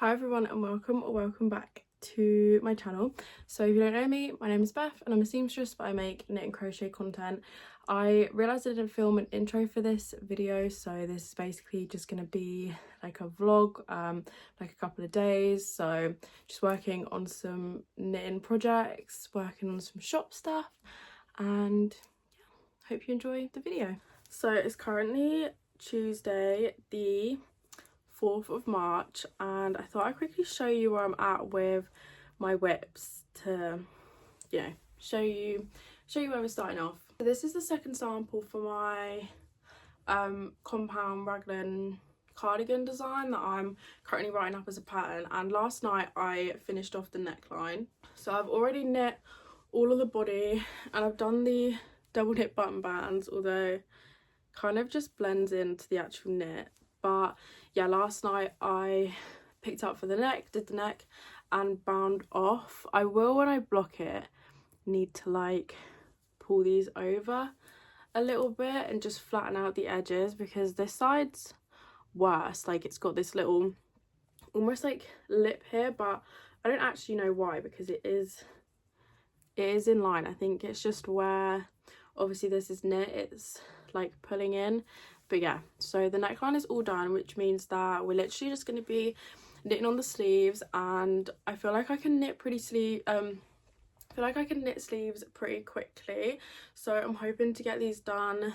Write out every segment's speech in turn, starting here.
Hi everyone and welcome or welcome back to my channel. So if you don't know me, my name is Beth and I'm a seamstress, but I make knit and crochet content. I realised I didn't film an intro for this video, so this is basically just going to be like a vlog, like a couple of days. So just working on some knitting projects, working on some shop stuff, and yeah, hope you enjoy the video. So it's currently Tuesday the 4th of March and I thought I'd quickly show you where I'm at with my whips to, you know, show you where we're starting off. So this is the second sample for my compound raglan cardigan design that I'm currently writing up as a pattern, and last night I finished off the neckline. So I've already knit all of the body and I've done the double knit button bands, although kind of just blends into the actual knit. But yeah, last night I picked up for the neck, did the neck and bound off. I will, when I block it, need to like pull these over a little bit and just flatten out the edges, because this side's worse. Like it's got this little almost like lip here, but I don't actually know why, because it is in line. I think it's just where obviously this is knit, it's like pulling in. But yeah, so the neckline is all done, which means that we're literally just going to be knitting on the sleeves, and I feel like I can knit sleeves pretty quickly, so I'm hoping to get these done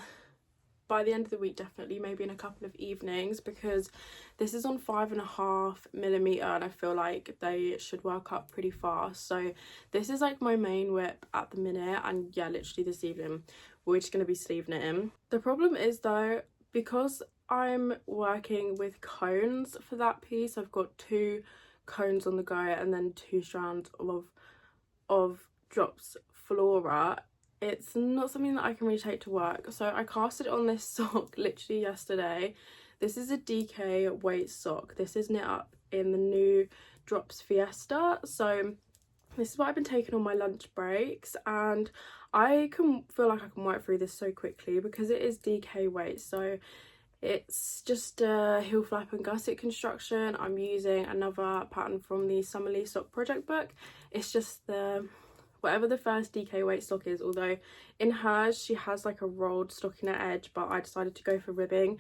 by the end of the week, definitely, maybe in a couple of evenings, because this is on 5.5mm and I feel like they should work up pretty fast. So this is like my main whip at the minute, and yeah, literally this evening we're just going to be sleeve knitting. The problem is though, because I'm working with cones for that piece, I've got 2 cones on the go and then 2 strands of drops flora. It's not something that I can really take to work, so I casted on this sock literally yesterday. This is a DK weight sock. This is knit up in the new Drops Fiesta, so this is what I've been taking on my lunch breaks, and I can feel like I can work through this so quickly because it is DK weight. So it's just a heel flap and gusset construction. I'm using another pattern from the Summerly sock project book. It's just the whatever the first DK weight sock is, although in hers she has like a rolled stockinette edge, but I decided to go for ribbing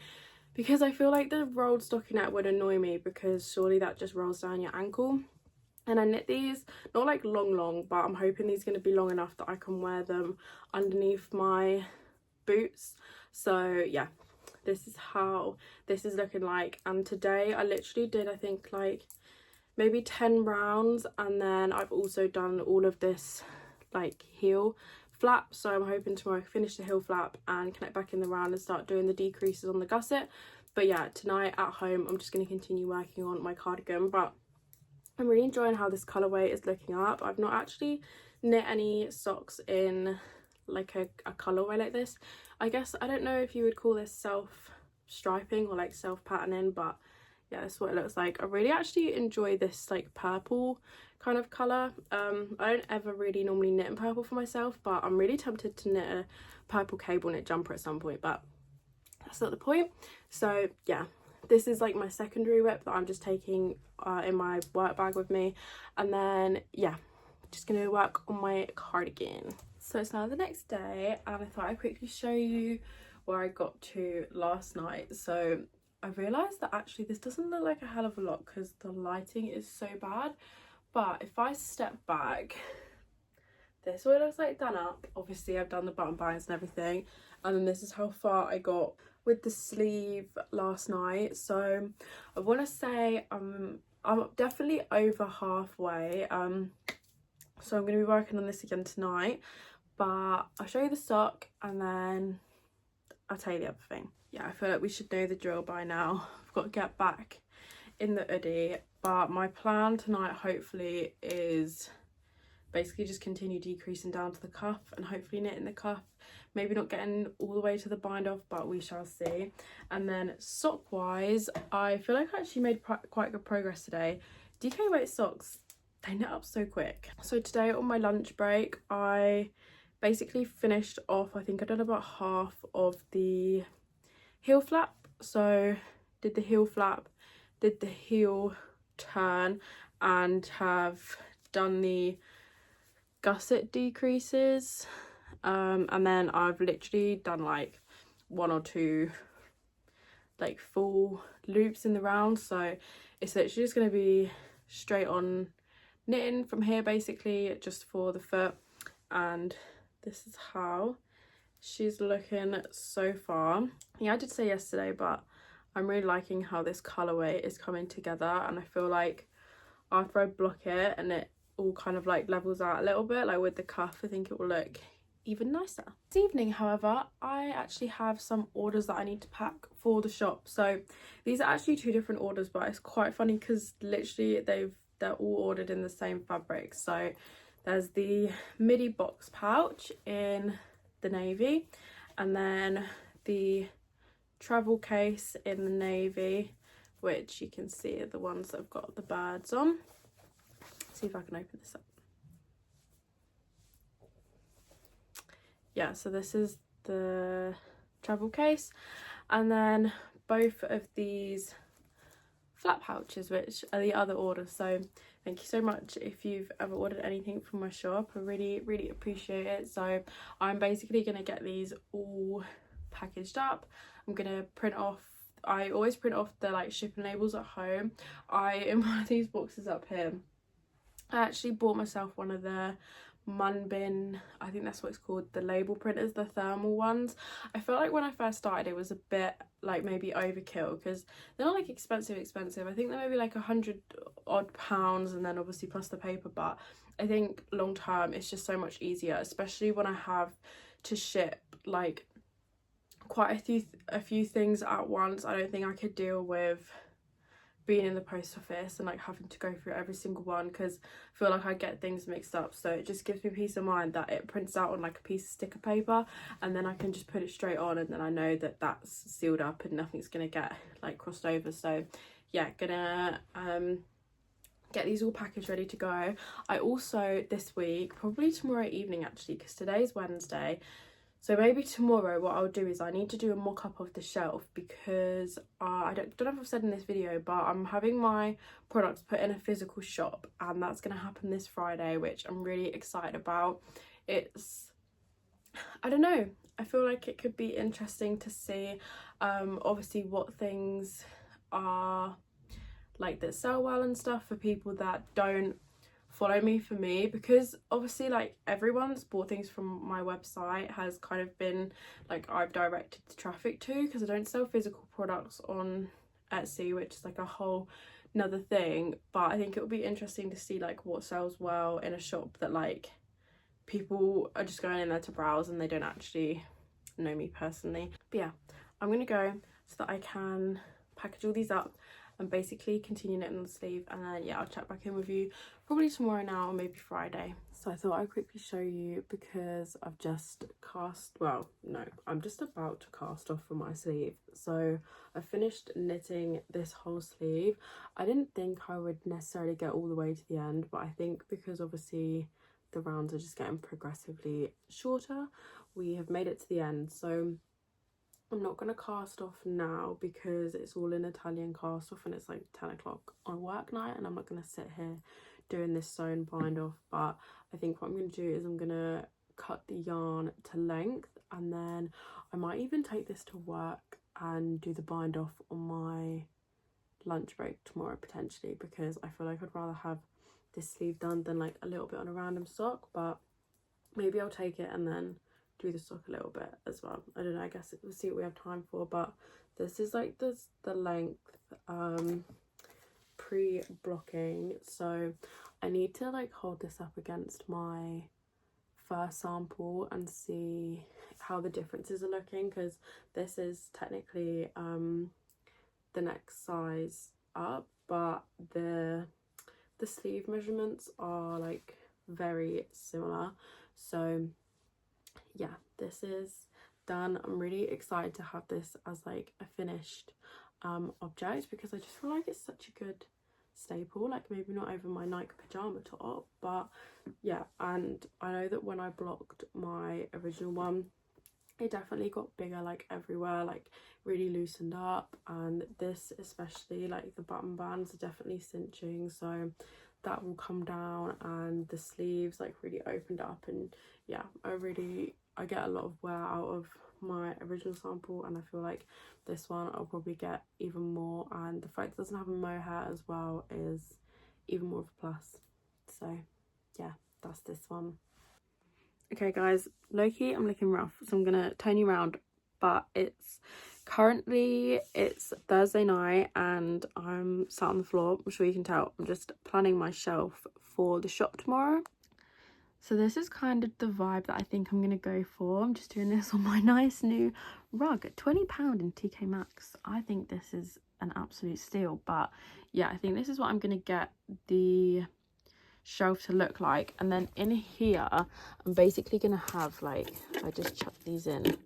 because I feel like the rolled stockinette would annoy me, because surely that just rolls down your ankle. And I knit these not like long, but I'm hoping these are going to be long enough that I can wear them underneath my boots. So yeah, this is how this is looking like. And today I literally did, I think, like maybe 10 rounds, and then I've also done all of this like heel flap. So I'm hoping tomorrow I can finish the heel flap and connect back in the round and start doing the decreases on the gusset. But yeah, tonight at home I'm just going to continue working on my cardigan. But I'm really enjoying how this colourway is looking up. I've not actually knit any socks in like a colourway like this. I guess, I don't know if you would call this self striping or like self patterning, but yeah, that's what it looks like. I really actually enjoy this like purple kind of colour. I don't ever really normally knit in purple for myself, but I'm really tempted to knit a purple cable knit jumper at some point, but that's not the point. So yeah, this is like my secondary whip that I'm just taking in my work bag with me, and then yeah, just gonna work on my cardigan. So it's now the next day and I thought I'd quickly show you where I got to last night. So I realised that actually this doesn't look like a hell of a lot because the lighting is so bad, but if I step back, this is what it looks like done up. Obviously I've done the button binds and everything, and then this is how far I got with the sleeve last night. So I want to say I'm definitely over halfway. So I'm going to be working on this again tonight, but I'll show you the sock and then I'll tell you the other thing. Yeah, I feel like we should know the drill by now. I've got to get back in the hoodie, but my plan tonight hopefully is basically just continue decreasing down to the cuff and hopefully knitting the cuff, maybe not getting all the way to the bind off, but we shall see. And then sock wise, I feel like I actually made quite good progress today. DK weight socks, they knit up so quick. So today on my lunch break I basically finished off, I think I've done about half of the heel flap. So did the heel flap, did the heel turn and have done the gusset decreases, and then I've literally done like 1 or 2 like full loops in the round, so it's literally just going to be straight on knitting from here basically, just for the foot. And this is how she's looking so far. Yeah, I did say yesterday, but I'm really liking how this colorway is coming together, and I feel like after I block it and it all kind of like levels out a little bit, like with the cuff, I think it will look even nicer. This evening, however, I actually have some orders that I need to pack for the shop. So these are actually 2 different orders, but it's quite funny because literally they're all ordered in the same fabric. So there's the midi box pouch in the navy, and then the travel case in the navy, which you can see are the ones that have got the birds on. Let's see if I can open this up. Yeah, so this is the travel case, and then both of these flat pouches, which are the other orders. So thank you so much if you've ever ordered anything from my shop. I really appreciate it. So I'm basically going to get these all packaged up. I'm going to print off, I always print off the like shipping labels at home. In one of these boxes up here, I actually bought myself one of the Munbin, I think that's what it's called, the label printers, the thermal ones. I felt like when I first started it was a bit like maybe overkill, because they're not like expensive. I think they're maybe like £100 odd, and then obviously plus the paper, but I think long term it's just so much easier, especially when I have to ship like quite a few things at once. I don't think I could deal with being in the post office and like having to go through every single one, because I feel like I get things mixed up. So it just gives me peace of mind that it prints out on like a piece of sticker paper, and then I can just put it straight on, and then I know that that's sealed up and nothing's gonna get like crossed over. So yeah, gonna get these all packaged ready to go. I also this week, probably tomorrow evening actually, because today's Wednesday, so maybe tomorrow what I'll do is I need to do a mock-up of the shelf, because I don't know if I've said in this video, but I'm having my products put in a physical shop, and that's going to happen this Friday, which I'm really excited about. It's, I don't know, I feel like it could be interesting to see obviously what things are like that sell well and stuff for people that don't follow me, for me, because obviously like everyone's bought things from my website has kind of been like I've directed the traffic to, because I don't sell physical products on Etsy, which is like a whole another thing. But I think it would be interesting to see like what sells well in a shop that like people are just going in there to browse and they don't actually know me personally. But yeah, I'm gonna go so that I can package all these up and basically continue knitting on the sleeve, and then yeah, I'll check back in with you probably tomorrow now or maybe Friday. So I thought I'd quickly show you, because I've just cast, well no, I'm just about to cast off for my sleeve. So I finished knitting this whole sleeve. I didn't think I would necessarily get all the way to the end, but I think because obviously the rounds are just getting progressively shorter, we have made it to the end. So I'm not going to cast off now because it's all in Italian cast off and it's like 10 o'clock on work night, and I'm not going to sit here doing this sewn bind off. But I think what I'm going to do is I'm going to cut the yarn to length, and then I might even take this to work and do the bind off on my lunch break tomorrow potentially, because I feel like I'd rather have this sleeve done than like a little bit on a random sock. But maybe I'll take it and then do the sock a little bit as well. I don't know, I guess we'll see what we have time for. But this is like the length pre-blocking, so I need to like hold this up against my first sample and see how the differences are looking, because this is technically the next size up, but the sleeve measurements are like very similar. So yeah, this is done. I'm really excited to have this as like a finished object, because I just feel like it's such a good staple, like maybe not over my Nike pajama top, but yeah. And I know that when I blocked my original one, it definitely got bigger like everywhere, like really loosened up, and this especially, like the button bands are definitely cinching, so that will come down, and the sleeves like really opened up. And yeah, I get a lot of wear out of my original sample, and I feel like this one I'll probably get even more, and the fact it doesn't have a mohair as well is even more of a plus. So yeah, that's this one. Okay guys, low-key I'm looking rough, so I'm gonna turn you around, but it's Thursday night and I'm sat on the floor. I'm sure you can tell I'm just planning my shelf for the shop tomorrow. So this is kind of the vibe that I think I'm gonna go for. I'm just doing this on my nice new rug at £20 in TK Maxx. I think this is an absolute steal, but yeah, I think this is what I'm gonna get the shelf to look like. And then in here I'm basically gonna have, like, I just chucked these in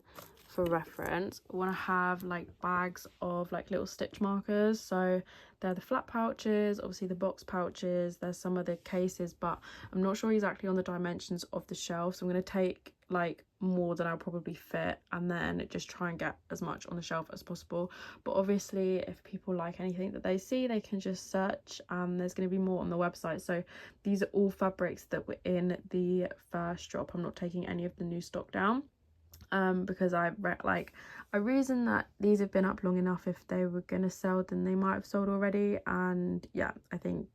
for reference, I want to have like bags of like little stitch markers. So they're the flat pouches, obviously the box pouches, there's some of the cases, but I'm not sure exactly on the dimensions of the shelf, so I'm going to take like more than I'll probably fit and then just try and get as much on the shelf as possible. But obviously if people like anything that they see, they can just search, and there's going to be more on the website. So these are all fabrics that were in the first drop. I'm not taking any of the new stock down, because I reason that these have been up long enough. If they were gonna sell, then they might have sold already, and yeah, I think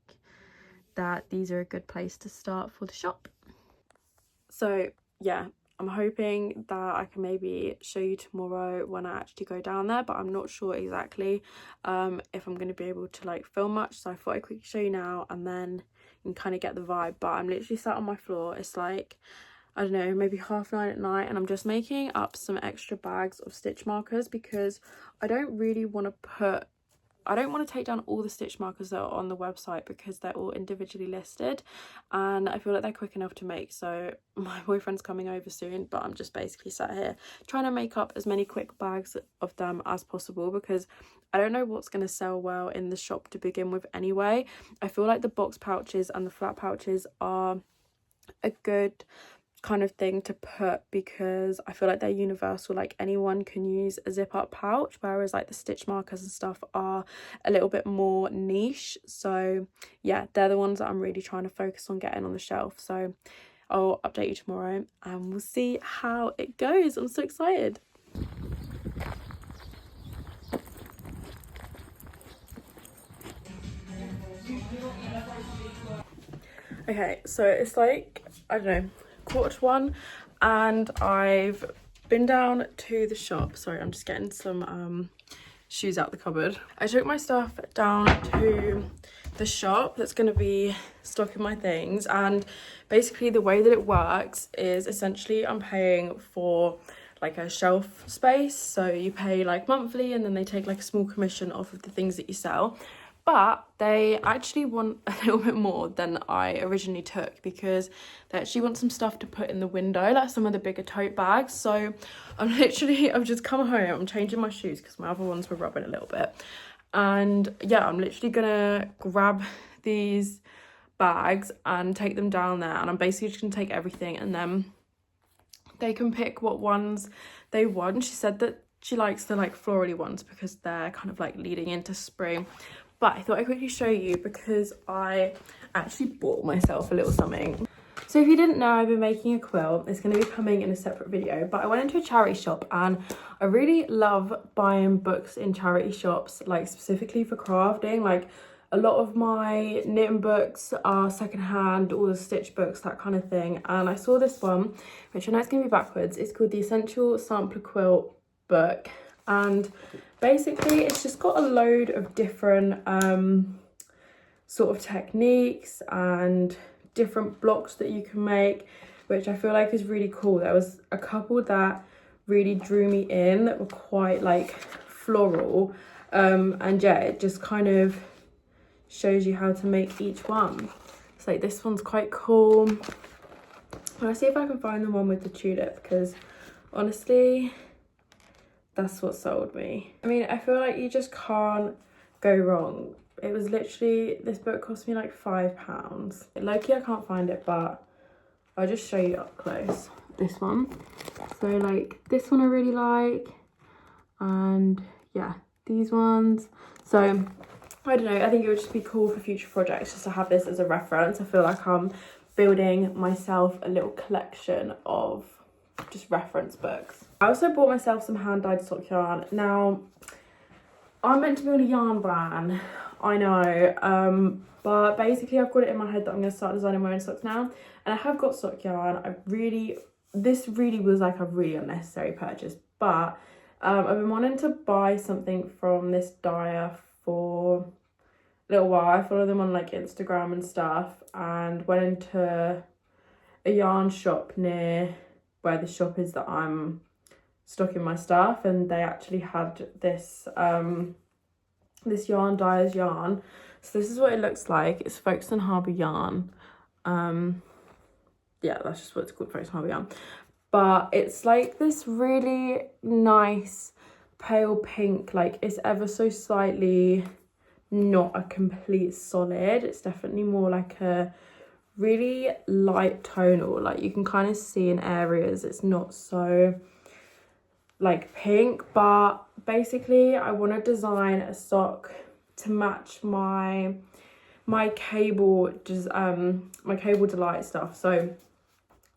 that these are a good place to start for the shop. So yeah, I'm hoping that I can maybe show you tomorrow when I actually go down there, but I'm not sure exactly if I'm going to be able to like film much, so I thought I'd quickly show you now and then you can kind of get the vibe. But I'm literally sat on my floor. It's like, I don't know, maybe 9:30 at night, and I'm just making up some extra bags of stitch markers because I don't really want to take down all the stitch markers that are on the website because they're all individually listed, and I feel like they're quick enough to make. So my boyfriend's coming over soon, but I'm just basically sat here trying to make up as many quick bags of them as possible because I don't know what's going to sell well in the shop to begin with anyway. I feel like the box pouches and the flat pouches are a good kind of thing to put because I feel like they're universal, like anyone can use a zip up pouch, whereas like the stitch markers and stuff are a little bit more niche. So yeah, they're the ones that I'm really trying to focus on getting on the shelf. So I'll update you tomorrow and we'll see how it goes. I'm so excited. Okay, so it's like, I don't know, 1:15 and I've been down to the shop. Sorry, I'm just getting some shoes out the cupboard. I took my stuff down to the shop that's going to be stocking my things, and basically the way that it works is essentially I'm paying for like a shelf space, so you pay like monthly and then they take like a small commission off of the things that you sell. But they actually want a little bit more than I originally took because they actually want some stuff to put in the window, like some of the bigger tote bags. So I've just come home, I'm changing my shoes because my other ones were rubbing a little bit. And yeah, I'm literally gonna grab these bags and take them down there, and I'm basically just gonna take everything and then they can pick what ones they want. She said that she likes the like florally ones because they're kind of like leading into spring. But I thought I'd quickly show you because I actually bought myself a little something. So if you didn't know, I've been making a quilt. It's going to be coming in a separate video, but I went into a charity shop and I really love buying books in charity shops, like specifically for crafting. Like a lot of my knitting books are secondhand, all the stitch books, that kind of thing. And I saw this one, which I know it's going to be backwards. It's called the Essential Sampler Quilt book. And basically it's just got a load of different sort of techniques and different blocks that you can make, which I feel like is really cool. There was a couple that really drew me in that were quite like floral, and yeah, it just kind of shows you how to make each one. So like this one's quite cool. I'll see if I can find the one with the tulip because honestly that's what sold me. I mean, I feel like you just can't go wrong. It was literally, this book cost me like £5. Low-key I can't find it, but I'll just show you up close. this one. So like this one I really like, and yeah, these ones. So I don't know, I think it would just be cool for future projects just to have this as a reference. I feel like I'm building myself a little collection of just reference books. I also bought myself some hand-dyed sock yarn. Now, I'm meant to build a yarn brand, I know, but basically I've got it in my head that I'm going to start designing my own socks now. And I have got sock yarn. This really was like a really unnecessary purchase, but I've been wanting to buy something from this dyer for a little while. I follow them on like Instagram and stuff, and went into a yarn shop near where the shop is that I'm stocking my stuff, and they actually had this this yarn dyer's yarn. So this is what it looks like. It's Folkestone Harbour yarn. Yeah, that's just what it's called, Folkestone Harbour yarn. But it's like this really nice pale pink, like it's ever so slightly not a complete solid. It's definitely more like a really light tonal. Like you can kind of see in areas it's not so like pink, but basically I want to design a sock to match my cable, just my cable delight stuff. So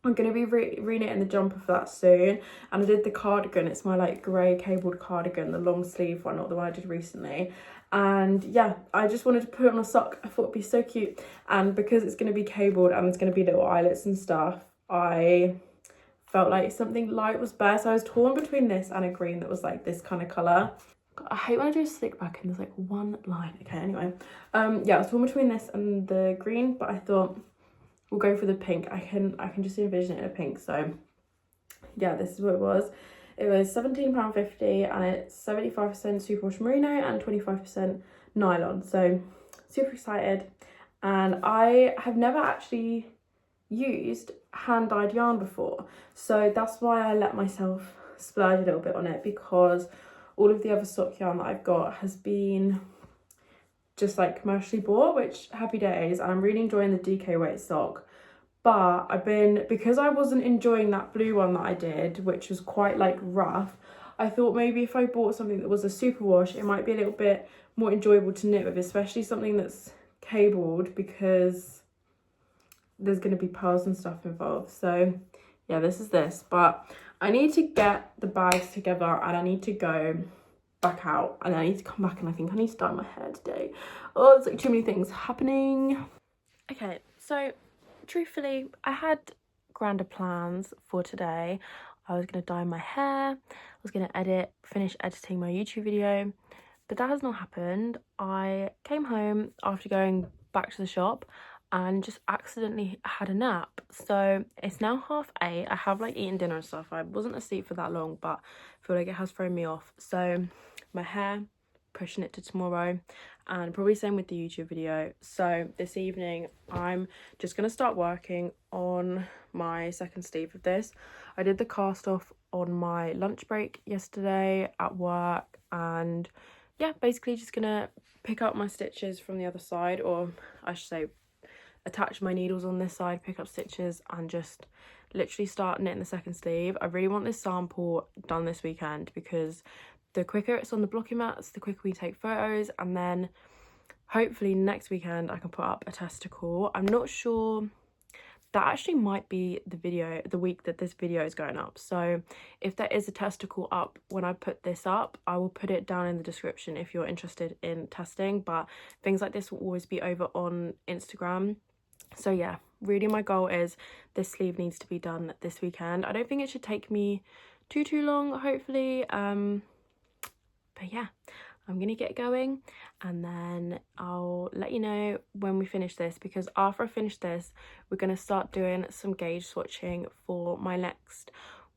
I'm going to be re-knitting the jumper for that soon. And I did the cardigan. It's my like grey cabled cardigan, the long sleeve one, not the one I did recently. And yeah, I just wanted to put it on a sock. I thought it'd be so cute. And because it's going to be cabled and there's going to be little eyelets and stuff, I felt like something light was best. So I was torn between this and a green that was like this kind of colour. I hate when I do a slick back and there's like one line. Okay, anyway. Yeah, I was torn between this and the green, but I thought we'll go for the pink. I can just envision it in a pink. So yeah, this is what it was. It was £17.50 and it's 75% superwash merino and 25% nylon. So super excited. And I have never actually used hand-dyed yarn before. So that's why I let myself splurge a little bit on it, because all of the other sock yarn that I've got has been just like commercially bought, which happy days, and I'm really enjoying the DK weight sock. But because I wasn't enjoying that blue one that I did, which was quite like rough, I thought maybe if I bought something that was a superwash, it might be a little bit more enjoyable to knit with, especially something that's cabled, because there's going to be pearls and stuff involved. So yeah, this is this, but I need to get the bags together and I need to go back out, and I need to come back, and I think I need to dye my hair today. Oh, it's like too many things happening. Okay, so truthfully, I had grander plans for today. I was going to dye my hair, I was going to finish editing my YouTube video, but that has not happened. I came home after going back to the shop and just accidentally had a nap. So it's now 8:30. I have like eaten dinner and stuff. I wasn't asleep for that long, but I feel like it has thrown me off. So my hair, pushing it to tomorrow, and probably same with the YouTube video. So this evening I'm just gonna start working on my second sleeve of this. I did the cast off on my lunch break yesterday at work, and yeah, basically just gonna pick up my stitches from the other side, or I should say attach my needles on this side, pick up stitches, and just literally start knitting the second sleeve. I really want this sample done this weekend, because the quicker it's on the blocking mats, the quicker we take photos, and then hopefully next weekend I can put up a testicle. I'm not sure, that actually might be the week that this video is going up. So if there is a testicle up when I put this up, I will put it down in the description if you're interested in testing. But things like this will always be over on Instagram. So yeah, really my goal is this sleeve needs to be done this weekend. I don't think it should take me too long, hopefully. But yeah, I'm gonna get going, and then I'll let you know when we finish this, because after I finish this we're gonna start doing some gauge swatching for my next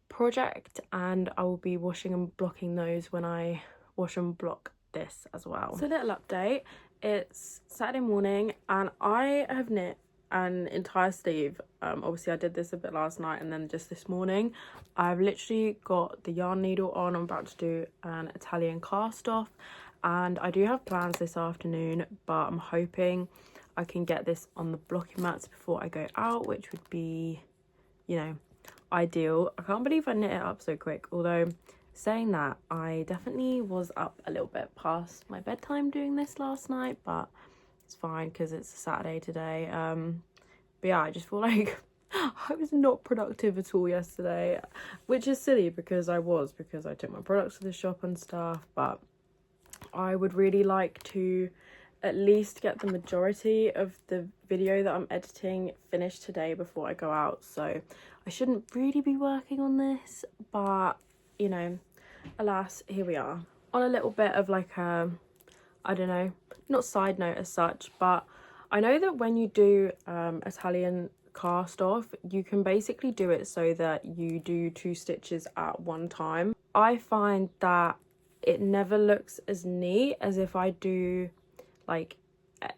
project, and I will be washing and blocking those when I wash and block this as well. So, little update, it's Saturday morning and I have knit an entire sleeve. Obviously I did this a bit last night, and then just this morning I've literally got the yarn needle on. I'm about to do an Italian cast off, and I do have plans this afternoon, but I'm hoping I can get this on the blocking mats before I go out, which would be, you know, ideal. I can't believe I knit it up so quick, although saying that, I definitely was up a little bit past my bedtime doing this last night, but it's fine because it's a Saturday today. But yeah, I just feel like I was not productive at all yesterday, which is silly because I took my products to the shop and stuff, but I would really like to at least get the majority of the video that I'm editing finished today before I go out. So I shouldn't really be working on this, but you know, alas, here we are. On a little bit of like a, I don't know, not side note as such, but I know that when you do Italian cast off, you can basically do it so that you do 2 stitches at one time. I find that it never looks as neat as if I do like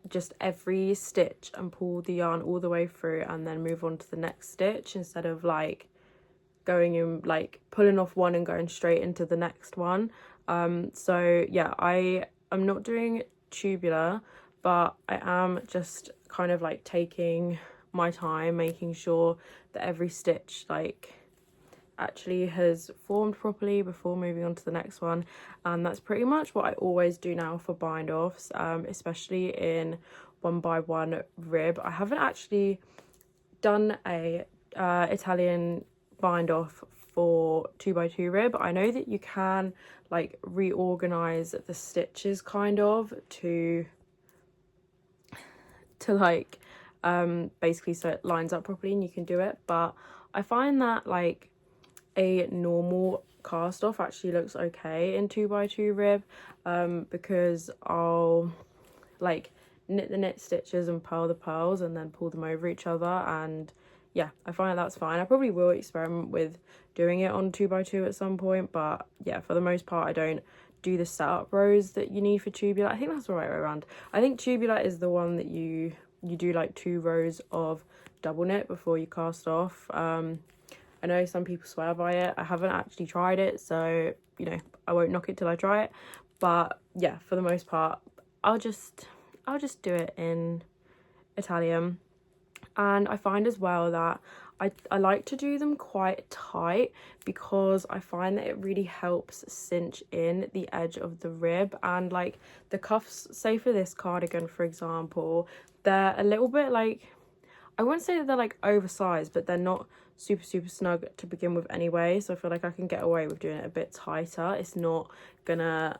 just every stitch and pull the yarn all the way through and then move on to the next stitch, instead of like going in, like pulling off one and going straight into the next one. So yeah, I'm not doing tubular, but I am just kind of like taking my time, making sure that every stitch like actually has formed properly before moving on to the next one. And that's pretty much what I always do now for bind offs, especially in 1x1 rib. I haven't actually done a Italian bind off for 2x2 rib. I know that you can like reorganize the stitches kind of to like basically so it lines up properly and you can do it, but I find that like a normal cast off actually looks okay in 2x2 rib, because I'll like knit the knit stitches and purl the pearls and then pull them over each other, and yeah, I find that's fine. I probably will experiment with doing it on 2x2 at some point, but yeah, for the most part I don't do the setup rows that you need for tubular. I think that's the right way around. I think tubular is the one that you do like 2 rows of double knit before you cast off. I know some people swear by it. I haven't actually tried it, so you know, I won't knock it till I try it. But yeah, for the most part, I'll just do it in Italian. And I find as well that I like to do them quite tight, because I find that it really helps cinch in the edge of the rib. And like the cuffs, say for this cardigan for example, they're a little bit like, I wouldn't say that they're like oversized, but they're not super snug to begin with anyway, so I feel like I can get away with doing it a bit tighter. It's not gonna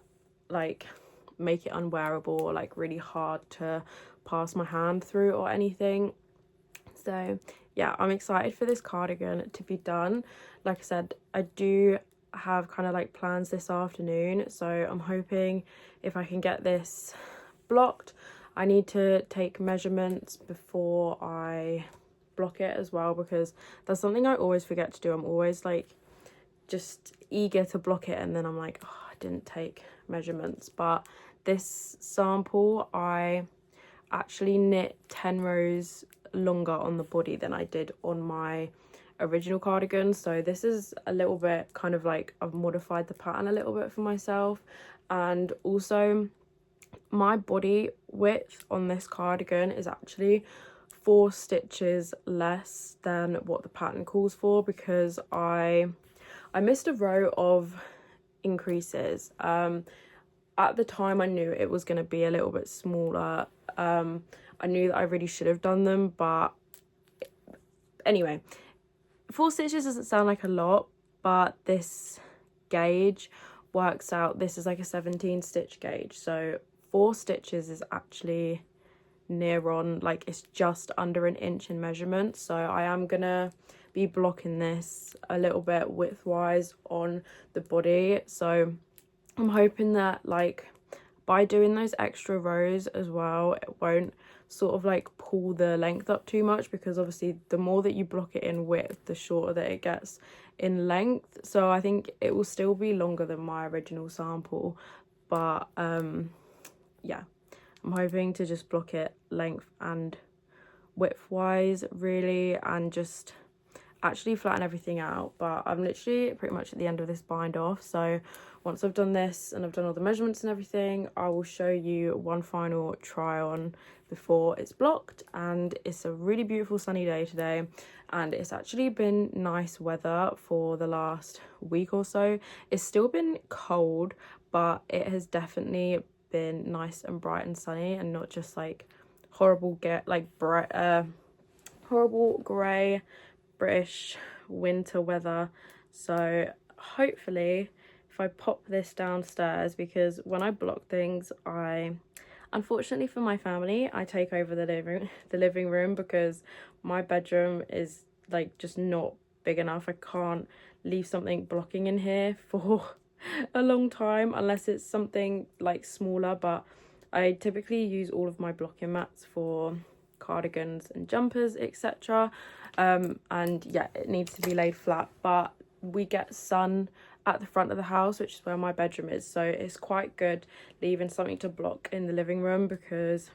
like make it unwearable or like really hard to pass my hand through or anything. So yeah, I'm excited for this cardigan to be done. Like I said, I do have kind of like plans this afternoon, so I'm hoping if I can get this blocked. I need to take measurements before I block it as well, because that's something I always forget to do. I'm always like just eager to block it and then I'm like, oh, I didn't take measurements. But this sample, I actually knit 10 rows longer on the body than I did on my original cardigan, so this is a little bit kind of like I've modified the pattern a little bit for myself. And also my body width on this cardigan is actually 4 stitches less than what the pattern calls for, because I missed a row of increases. At the time I knew it was going to be a little bit smaller. I knew that I really should have done them, but anyway, 4 stitches doesn't sound like a lot, but this gauge works out, this is like a 17 stitch gauge, so 4 stitches is actually near on, like it's just under an inch in measurement. So I am gonna be blocking this a little bit width-wise on the body, so I'm hoping that like by doing those extra rows as well, it won't sort of like pull the length up too much, because obviously the more that you block it in width, the shorter that it gets in length. So I think it will still be longer than my original sample, but yeah, I'm hoping to just block it length and width wise really, and just actually flatten everything out. But I'm literally pretty much at the end of this bind off, so once I've done this and I've done all the measurements and everything, I will show you one final try on before it's blocked. And it's a really beautiful sunny day today, and it's actually been nice weather for the last week or so. It's still been cold, but it has definitely been nice and bright and sunny, and not just like horrible horrible grey British winter weather. So hopefully, if I pop this downstairs, because when I block things, unfortunately for my family, I take over the living room, because my bedroom is like just not big enough. I can't leave something blocking in here for a long time unless it's something like smaller. But I typically use all of my blocking mats for cardigans and jumpers, etc. And yeah, it needs to be laid flat, but we get sun at the front of the house, which is where my bedroom is, so it's quite good leaving something to block in the living room, because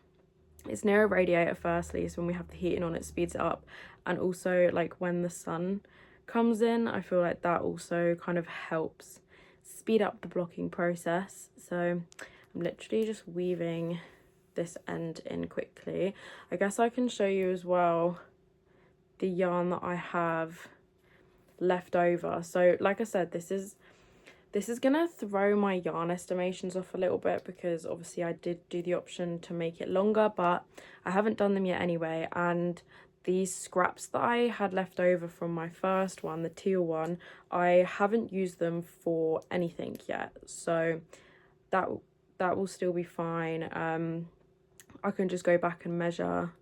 it's near a radiator. Firstly, so when we have the heating on, it speeds it up, and also like when the sun comes in, I feel like that also kind of helps speed up the blocking process. So I'm literally just weaving this end in quickly. I guess I can show you as well the yarn that I have left over. So like I said, this is gonna throw my yarn estimations off a little bit, because obviously I did do the option to make it longer, but I haven't done them yet anyway. And these scraps that I had left over from my first one, the teal one, I haven't used them for anything yet, so that will still be fine. I can just go back and measure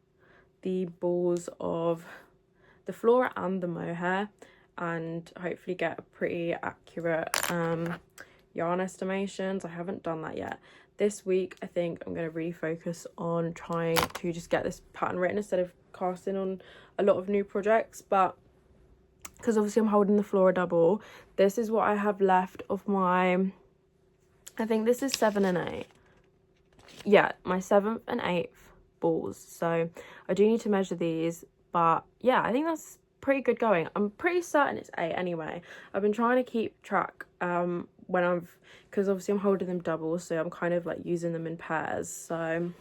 the balls of the flora and the mohair, and hopefully get a pretty accurate yarn estimations. I haven't done that yet. This week I think I'm going to really focus on trying to just get this pattern written instead of casting on a lot of new projects. But because obviously I'm holding the flora double, this is what I have left of my, I think this is 7 and 8. Yeah, my 7th and 8th balls. So I do need to measure these, but yeah, I think that's pretty good going. I'm pretty certain it's 8 anyway. I've been trying to keep track because obviously I'm holding them double, so I'm kind of like using them in pairs. So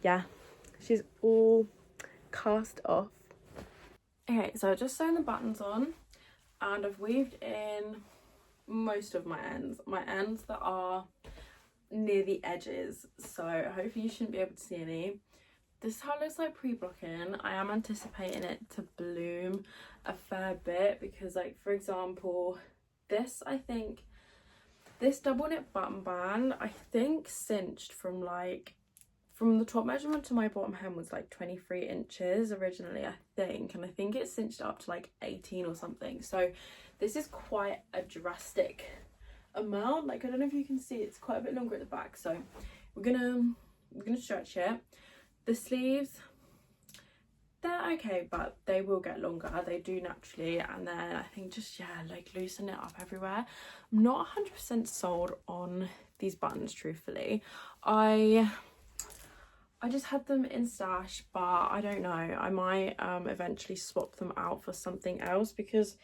yeah, she's all cast off. Okay, so I just sewn the buttons on, and I've weaved in most of my ends that are near the edges, so hopefully you shouldn't be able to see any. This is how it looks like pre-blocking. I am anticipating it to bloom a fair bit, because like for example this, I think this double knit button band, I think cinched from the top measurement to my bottom hem was like 23 inches originally, I think, and I think it cinched up to like 18 or something. So this is quite a drastic amount. Like I don't know if you can see, it's quite a bit longer at the back, so we're gonna stretch it. The sleeves, they're okay, but they will get longer, they do naturally. And then I think just, yeah, like loosen it up everywhere. I'm not 100% sold on these buttons, truthfully. I just had them in stash, but I don't know, I might eventually swap them out for something else, because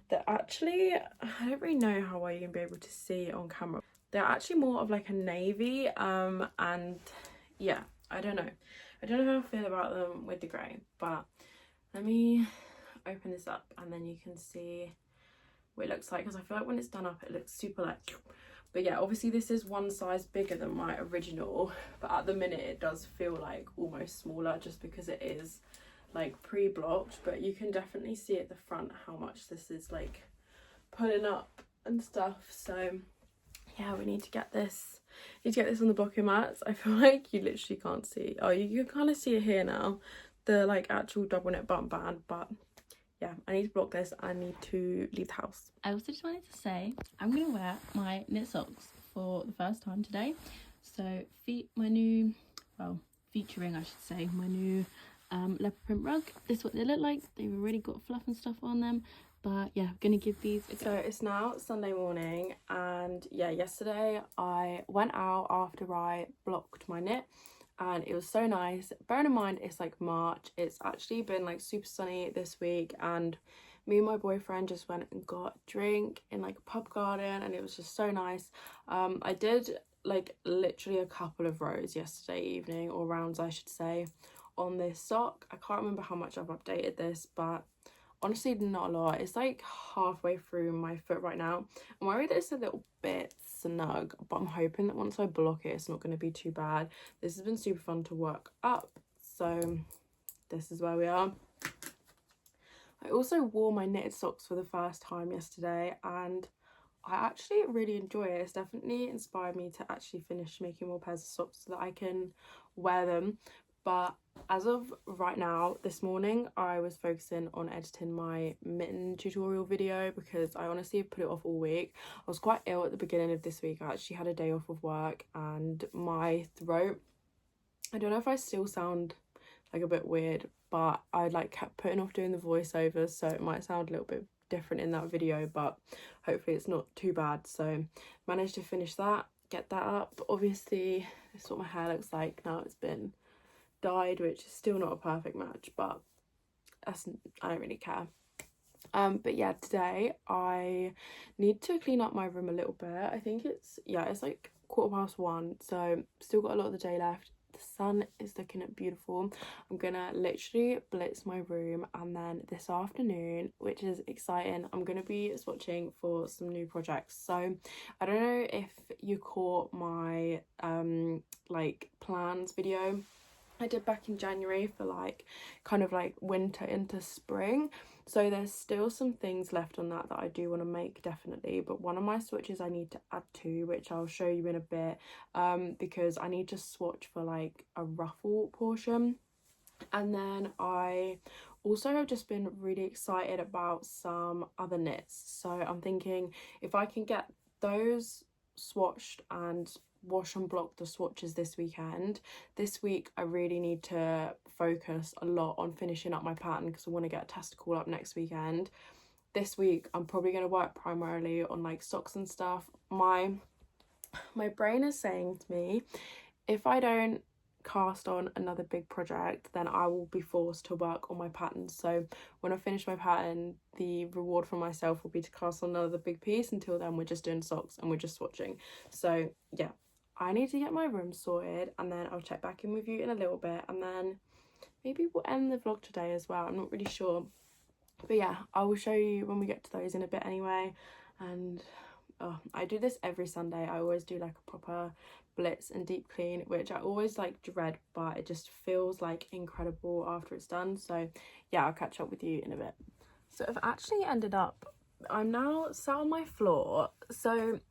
they're actually, I don't really know how well you're gonna be able to see it on camera. They're actually more of like a navy, and yeah, I don't know how I feel about them with the grey. But let me open this up and then you can see what it looks like, because I feel like when it's done up it looks super like, but yeah, obviously this is one size bigger than my original, but at the minute it does feel like almost smaller, just because it is like pre-blocked. But you can definitely see at the front how much this is like pulling up and stuff. So yeah, we need to get this on the blocking mats. I feel like you literally can't see, oh, you can kind of see it here now, the like actual double knit button band. But yeah, I need to block this. I need to leave the house. I also just wanted to say I'm gonna wear my knit socks for the first time today. So featuring, I should say, my new leopard print rug. This is what they look like. They've already got fluff and stuff on them. But yeah, I'm gonna give these a go. So it's now Sunday morning, and yeah, yesterday I went out after I blocked my knit, and it was so nice. Bearing in mind it's like March, it's actually been like super sunny this week, and me and my boyfriend just went and got a drink in like a pub garden, and it was just so nice. I did like literally a couple of rows yesterday evening, or rounds I should say, on this sock. I can't remember how much I've updated this, but honestly not a lot. It's like halfway through my foot right now. I'm worried that it's a little bit snug, but I'm hoping that once I block it, it's not going to be too bad. This has been super fun to work up, so this is where we are. I also wore my knitted socks for the first time yesterday, and I actually really enjoy it. It's definitely inspired me to actually finish making more pairs of socks so that I can wear them. But as of right now, this morning, I was focusing on editing my mitten tutorial video because I honestly put it off all week. I was quite ill at the beginning of this week. I actually had a day off of work, and my throat, I don't know if I still sound like a bit weird, but I like kept putting off doing the voiceovers, so it might sound a little bit different in that video, but hopefully it's not too bad. So managed to finish that, get that up. Obviously this is what my hair looks like now. It's been dyed, which is still not a perfect match, but I don't really care. But yeah, today I need to clean up my room a little bit. I think it's like 1:15, so still got a lot of the day left. The sun is looking beautiful. I'm gonna literally blitz my room, and then this afternoon, which is exciting, I'm gonna be swatching for some new projects. So I don't know if you caught my like plans video I did back in January for like kind of like winter into spring. So there's still some things left on that I do want to make, definitely. But one of my swatches I need to add to, which I'll show you in a bit, because I need to swatch for like a ruffle portion. And then I also have just been really excited about some other knits. So I'm thinking if I can get those swatched and wash and block the swatches this weekend. This week I really need to focus a lot on finishing up my pattern because I want to get a testicle up next weekend. This week I'm probably going to work primarily on like socks and stuff. My brain is saying to me, if I don't cast on another big project, then I will be forced to work on my pattern. So when I finish my pattern, the reward for myself will be to cast on another big piece. Until then, we're just doing socks and we're just swatching. So yeah, I need to get my room sorted, and then I'll check back in with you in a little bit, and then maybe we'll end the vlog today as well. I'm not really sure, but yeah, I will show you when we get to those in a bit anyway. And I do this every Sunday. I always do like a proper blitz and deep clean, which I always like dread, but it just feels like incredible after it's done. So yeah, I'll catch up with you in a bit. So I've actually ended up, I'm now sat on my floor. So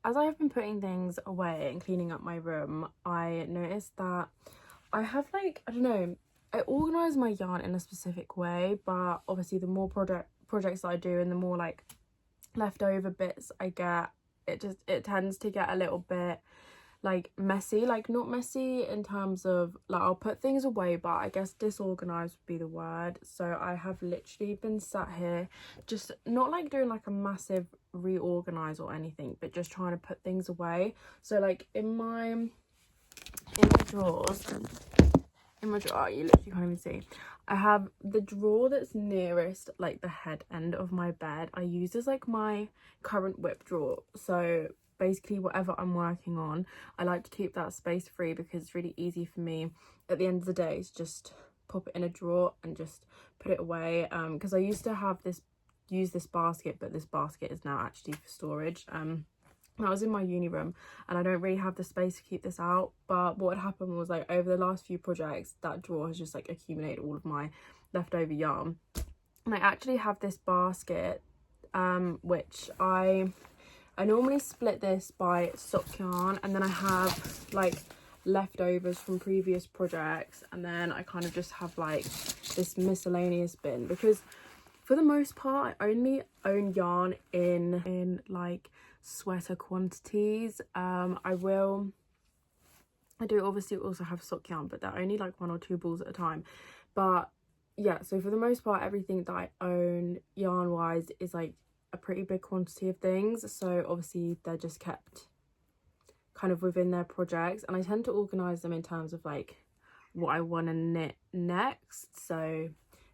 as I have been putting things away and cleaning up my room, I noticed that I have like, I don't know, I organise my yarn in a specific way, but obviously the more projects that I do and the more like leftover bits I get, it tends to get a little bit like messy. Like not messy in terms of like I'll put things away, but I guess disorganized would be the word. So I have literally been sat here just not like doing like a massive reorganize or anything, but just trying to put things away. So like in my drawers, you literally can't even see, I have the drawer that's nearest like the head end of my bed. I use as like my current whip drawer. So basically whatever I'm working on, I like to keep that space free because it's really easy for me at the end of the day to just pop it in a drawer and just put it away. Because I used to use this basket, but this basket is now actually for storage. I was in my uni room and I don't really have the space to keep this out, but what had happened was like over the last few projects that drawer has just like accumulated all of my leftover yarn. And I actually have this basket which I normally split this by sock yarn, and then I have like leftovers from previous projects, and then I kind of just have like this miscellaneous bin because for the most part I only own yarn in like sweater quantities. I do obviously also have sock yarn, but they're only like 1 or 2 balls at a time. But yeah, so for the most part everything that I own yarn wise is like a pretty big quantity of things, so obviously they're just kept kind of within their projects, and I tend to organize them in terms of like what I want to knit next. So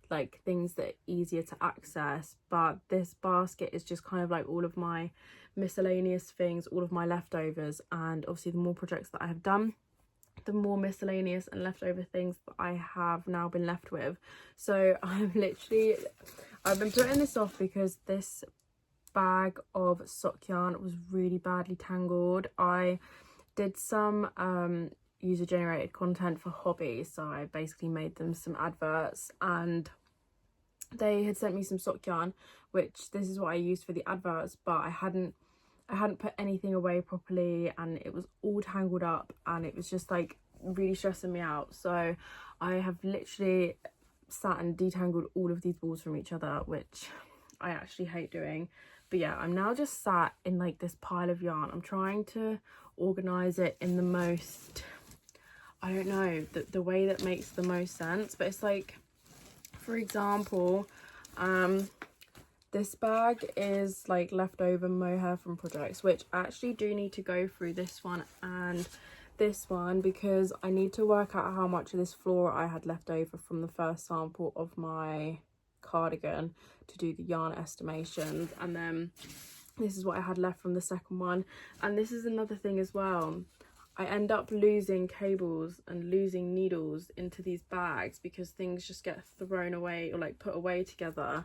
like things that are easier to access. But this basket is just kind of like all of my miscellaneous things, all of my leftovers, and obviously the more projects that I have done, the more miscellaneous and leftover things that I have now been left with. So I've been putting this off because this bag of sock yarn was really badly tangled. I did some user generated content for hobby, so I basically made them some adverts, and they had sent me some sock yarn, which this is what I used for the adverts, but I hadn't put anything away properly, and it was all tangled up, and it was just like really stressing me out. So I have literally sat and detangled all of these balls from each other, which I actually hate doing. But yeah, I'm now just sat in like this pile of yarn. I'm trying to organize it in the most, I don't know, the way that makes the most sense. But it's like, for example, this bag is like leftover mohair from projects, which I actually do need to go through this one and this one, because I need to work out how much of this flora I had left over from the first sample of my cardigan to do the yarn estimations. And then this is what I had left from the second one. And this is another thing as well, I end up losing cables and losing needles into these bags because things just get thrown away or like put away together.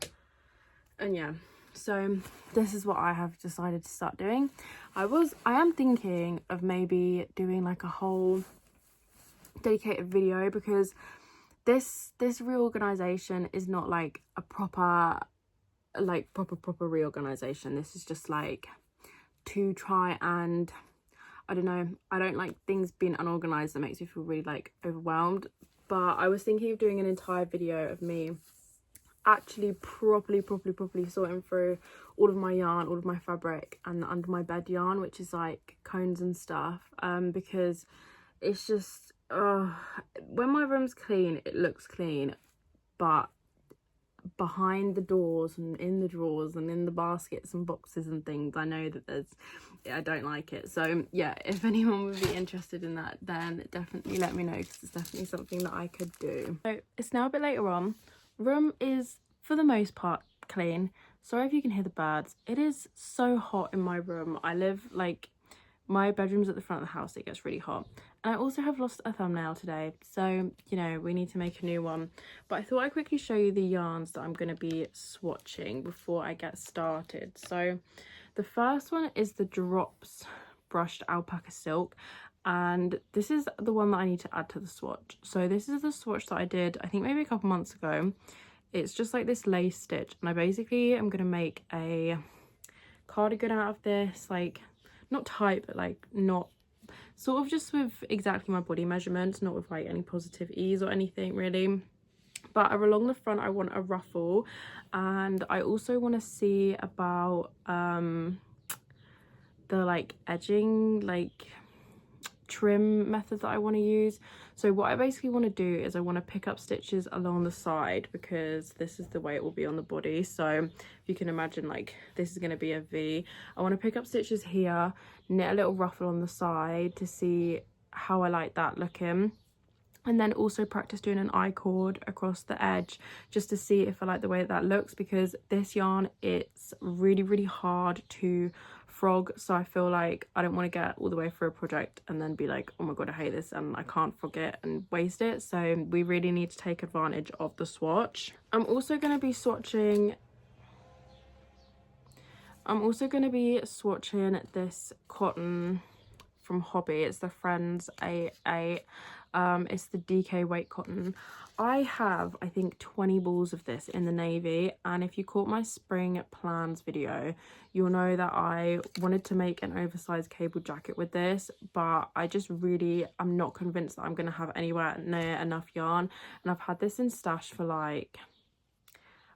And yeah, so this is what I have decided to start doing. I am thinking of maybe doing like a whole dedicated video, because this reorganization is not like a proper reorganization. This is just like to try and, I don't know, I don't like things being unorganized. That makes me feel really like overwhelmed. But I was thinking of doing an entire video of me actually properly sorting through all of my yarn, all of my fabric, and the under my bed yarn, which is like cones and stuff, because it's just when my room's clean, it looks clean, but behind the doors and in the drawers and in the baskets and boxes and things, I know that I don't like it. So yeah, if anyone would be interested in that, then definitely let me know, because it's definitely something that I could do. So it's now a bit later on. Room is for the most part clean. Sorry if you can hear the birds. It is so hot in my room. I live like, my bedroom's at the front of the house. It gets really hot. And I also have lost a thumbnail today, so you know, we need to make a new one. But I thought I'd quickly show you the yarns that I'm going to be swatching before I get started. So the first one is the Drops brushed alpaca silk, and this is the one that I need to add to the swatch. So this is the swatch that I did, I think maybe a couple months ago. It's just like this lace stitch, and I basically am going to make a cardigan out of this, like not tight, but like not sort of just with exactly my body measurements, not with like any positive ease or anything really. But along the front I want a ruffle, and I also want to see about the like edging, like trim method that I want to use. So what I basically want to do is I want to pick up stitches along the side, because this is the way it will be on the body. So if you can imagine, like this is going to be a V. I want to pick up stitches here, knit a little ruffle on the side to see how I like that looking, and then also practice doing an I-cord across the edge just to see if I like the way that looks, because this yarn, it's really hard to frog. So I feel like I don't want to get all the way through a project and then be like, oh my god, I hate this and I can't frog it and waste it. So we really need to take advantage of the swatch. I'm also going to be swatching this cotton from Hobby. It's the Friends 88. It's the DK weight cotton. I have, I think, 20 balls of this in the navy, and if you caught my spring plans video, you'll know that I wanted to make an oversized cable jacket with this, but I'm not convinced that I'm going to have anywhere near enough yarn. And I've had this in stash for like,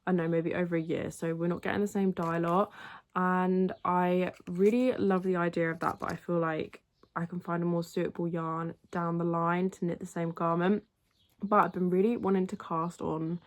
I don't know, maybe over a year, so we're not getting the same dye lot, and I really love the idea of that, but I feel like I can find a more suitable yarn down the line to knit the same garment. But I've been really wanting to cast on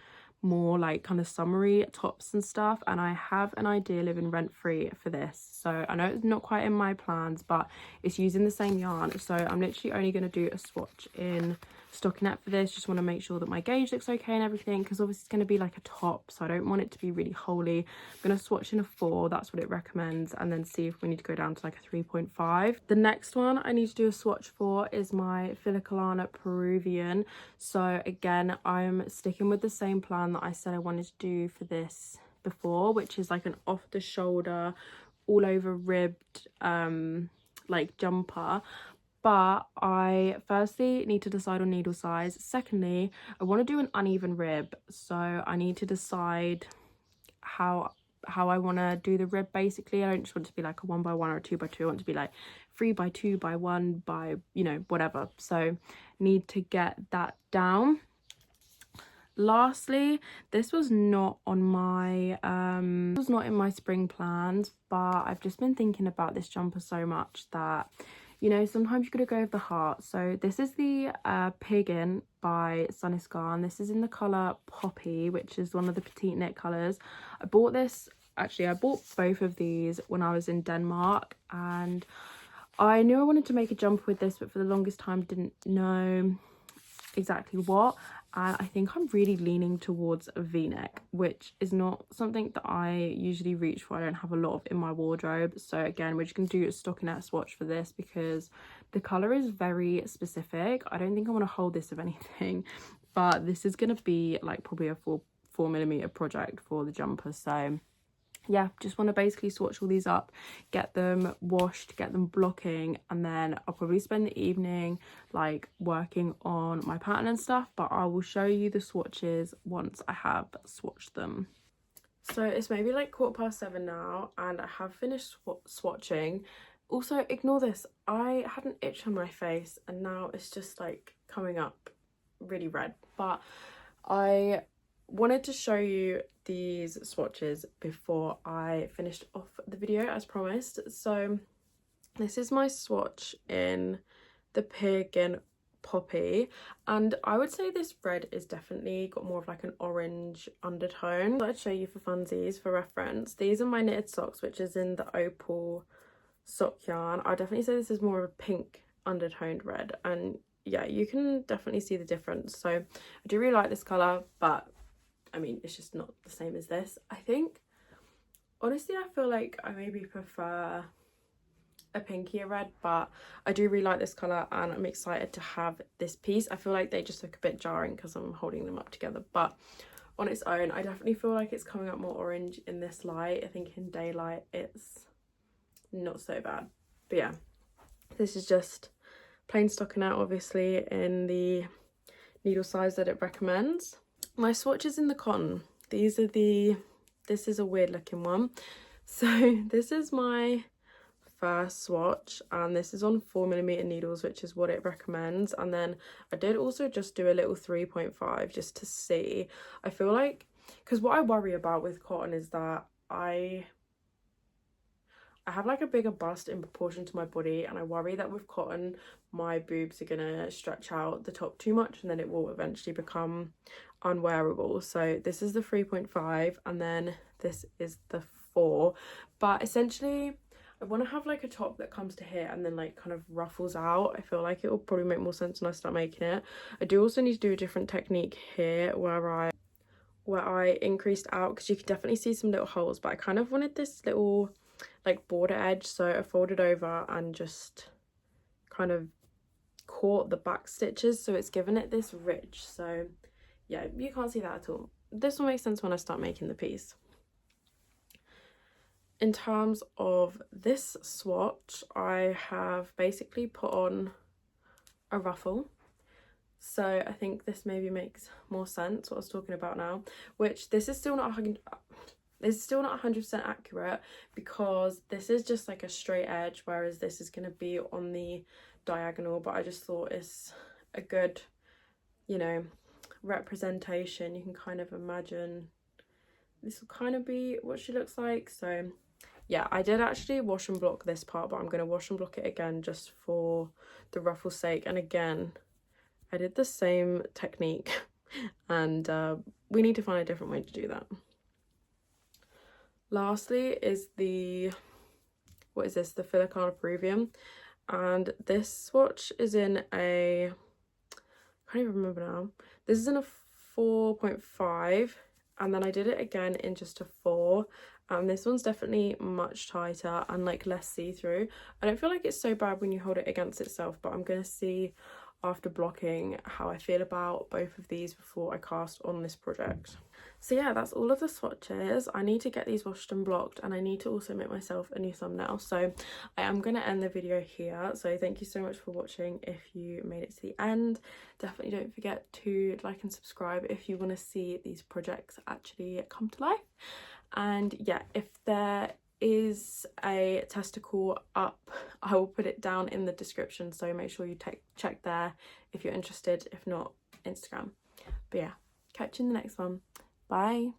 more like kind of summery tops and stuff, and I have an idea living rent-free for this. So I know it's not quite in my plans, but it's using the same yarn. So I'm literally only going to do a swatch in stockinette for this. Just want to make sure that my gauge looks okay and everything, because obviously it's going to be like a top, so I don't want it to be really holy. I'm going to swatch in a 4, that's what it recommends, and then see if we need to go down to like a 3.5. The next one I need to do a swatch for is my Finalizing Peruvian. So again, I'm sticking with the same plan that I said I wanted to do for this before, which is like an off the shoulder, all over ribbed like jumper. But I firstly need to decide on needle size. Secondly, I want to do an uneven rib, so I need to decide how I want to do the rib. Basically, I don't just want it to be like a 1x1 or a 2x2. I want it to be like 3x2 by 1 by, you know, whatever. So need to get that down. Lastly, this was not on my was not in my spring plans, but I've just been thinking about this jumper so much that, you know, sometimes you gotta go with the heart. So this is the Cardigan by Finalizing. This is in the color Poppy, which is one of the petite knit colors. I bought both of these when I was in Denmark, and I knew I wanted to make a jumper with this, but for the longest time didn't know exactly what. And I think I'm really leaning towards a v-neck, which is not something that I usually reach for. I don't have a lot of in my wardrobe. So again, we're just going to do a stockinette swatch for this because the colour is very specific. I don't think I want to hold this of anything, but this is going to be like probably a 4mm project for the jumper. So yeah, just want to basically swatch all these up, get them washed, get them blocking, and then I'll probably spend the evening like working on my pattern and stuff, but I will show you the swatches once I have swatched them. So it's maybe like 7:15 now, and I have finished swatching. Also, ignore this, I had an itch on my face and now it's just like coming up really red, but I wanted to show you these swatches before I finished off the video as promised. So this is my swatch in the Cardigan Poppy, and I would say this red is definitely got more of like an orange undertone. I'd show you for funsies for reference. These are my knitted socks, which is in the opal sock yarn. I definitely say this is more of a pink undertoned red, and yeah, you can definitely see the difference. So I do really like this colour, but I mean, it's just not the same as this. I think, honestly, I feel like I maybe prefer a pinkier red, but I do really like this colour and I'm excited to have this piece. I feel like they just look a bit jarring because I'm holding them up together, but on its own, I definitely feel like it's coming up more orange in this light. I think in daylight, it's not so bad. But yeah, this is just plain stockinette, obviously, in the needle size that it recommends. My swatches in the cotton, this is a weird looking one. So this is my first swatch, and this is on 4mm needles, which is what it recommends. And then I did also just do a little 3.5 just to see. I feel like, because what I worry about with cotton is that I have like a bigger bust in proportion to my body, and I worry that with cotton my boobs are gonna stretch out the top too much and then it will eventually become unwearable. So this is the 3.5 and then this is the 4, but essentially I want to have like a top that comes to here and then like kind of ruffles out. I feel like it will probably make more sense when I start making it. I do also need to do a different technique here where I increased out, because you can definitely see some little holes, but I kind of wanted this little like border edge, so I folded over and just kind of caught the back stitches, so it's given it this ridge. So yeah, you can't see that at all. This will make sense when I start making the piece. In terms of this swatch, I have basically put on a ruffle, so I think this maybe makes more sense what I was talking about now, which this is still not 100% accurate because this is just like a straight edge, whereas this is going to be on the diagonal. But I just thought it's a good, you know, representation. You can kind of imagine this will kind of be what she looks like. So yeah, I did actually wash and block this part, but I'm going to wash and block it again just for the ruffle's sake. And again, I did the same technique and we need to find a different way to do that. Lastly is the, what is this, the Finalizing Peruvian, and this swatch is in a I can't even remember now. This is in a 4.5, and then I did it again in just a 4. This one's definitely much tighter and like less see-through. I don't feel like it's so bad when you hold it against itself, but I'm gonna see after blocking how I feel about both of these before I cast on this project. So yeah, that's all of the swatches. I need to get these washed and blocked, and I need to also make myself a new thumbnail. So I am going to end the video here. So thank you so much for watching. If you made it to the end, definitely don't forget to like and subscribe if you want to see these projects actually come to life. And yeah, if there is a testicle up, I will put it down in the description, so make sure you check there if you're interested. If not, Instagram. But yeah, catch you in the next one. Bye.